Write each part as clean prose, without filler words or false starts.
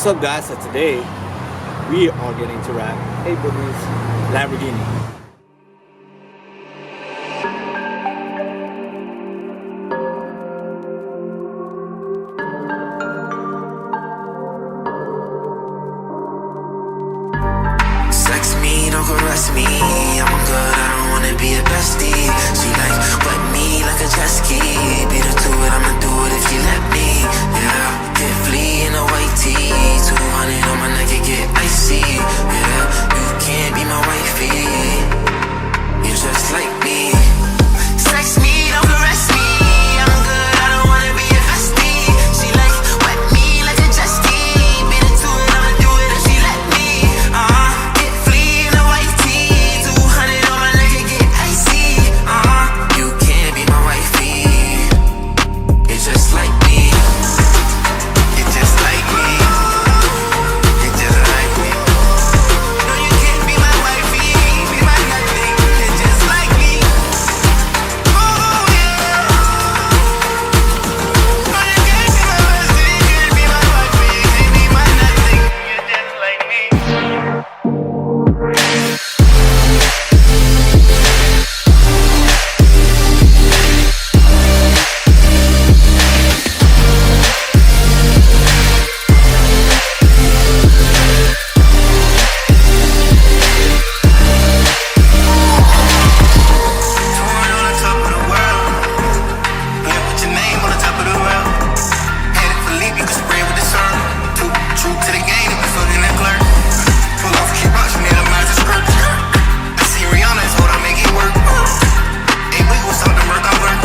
What's up, guys? So today we are getting to wrap A-Boogie's Lamborghini. Sex me, don't caress me. I'm good, I don't wanna be a bestie. She like wet me like a jet ski. Beat her to it, I'ma do it if you let me. Yeah, get flea in a white tee. 200 on my neck, it get icy. Yeah, you can't be my wifey. You're just like me. Sex me, don't caress me. I'm good, I don't wanna be a bestie. She like wet me like a jet ski. Beat her to it, I'ma do it if she let me. Get flea in a white tee. 200 on my neck, it get icy. You can't be my wifey. You're just like me. You're just like me. You're just like me. No, you can't be my wifey. Be my nothing. You're just like me. Oh yeah. No, you can't be my bestie. You can't be my wifey. You can't be my nothing. You're just like me. Torn on the top of the world. Yeah, put your name on the top of the world. Had it for leap, you can spray with the syrup. Too true to the game, if you fucking that clerk. Pull off a key box, you need a mind to skirt. I see Rihanna, it's hold on, make it work. Hey, we was on the work, I'm work.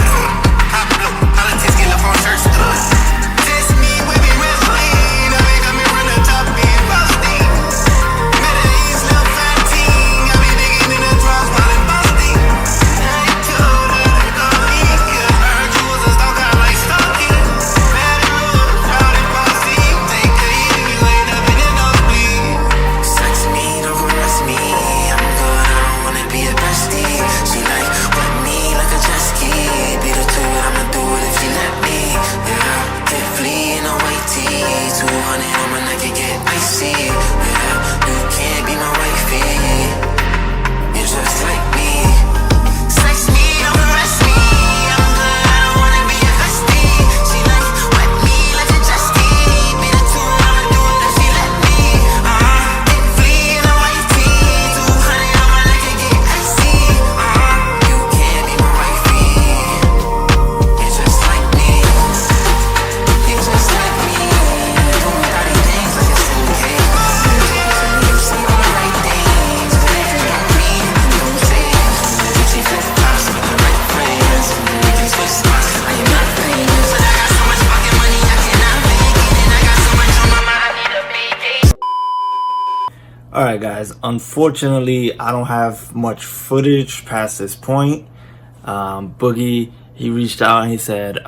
Hot blow, politics, get left on church. Test me, we be wrestling. I make me run the top, being busting. Middle East, little 15. I be digging in the drawers while it's busting. I told her to call me. I heard you was a stalker, I like stalking. Better look, crowded posse. Take it easy, you ain't nothing in no sleep. Sex me, don't caress me. I'm good, I don't wanna be a bestie. She like wet me like a jet ski. Beat her to it, I'ma do it if she let me. Yeah, get flea in a white tee. 200 on my neck, it get icy. Yeah, you can't be my wifey. You're just like me. Sex me, don't caress me. I'm good, I don't wanna be a bestie. She like wet me like a jet ski. Beat her to it, I'ma do it if she let me. Get flea in a white tee. 200 on my neck, it get icy. You can't be my wifey. You're just like me. You're just like me. Doing dirty things like it's okay. You say all the right things, but if you don't mean it, then don't say it. You say flip-flops with the right friends. We can switch spots, I am not famous. But I got so much fucking money, I cannot make it. And I got so much on my mind, I need a vacation. Alright, guys, unfortunately I don't have much footage past this point. Boogie, he reached out and he said,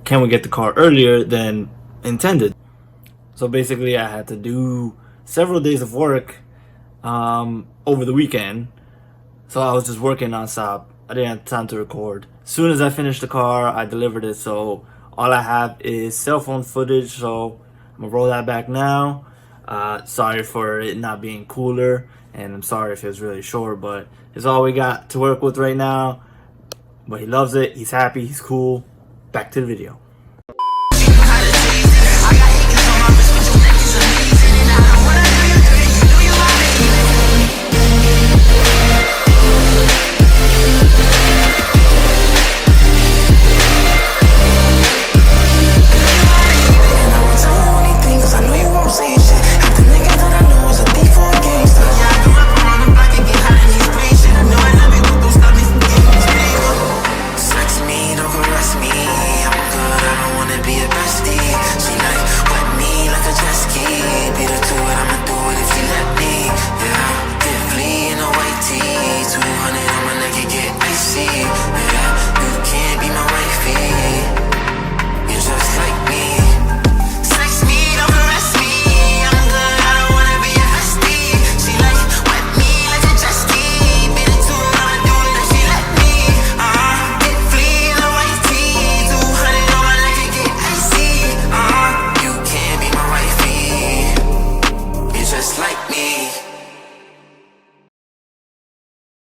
can we get the car earlier than intended? So basically I had to do several days of work over the weekend. So I was just working non-stop. I didn't have time to record. As soon as I finished the car, I delivered it. So all I have is cell phone footage. So I'm gonna roll that back now. Sorry for it not being cooler, and I'm sorry if it was really short, but it's all we got to work with right now. But he loves it, he's happy, he's cool. Back to the video. Sex me, don't caress me. I'm good, me.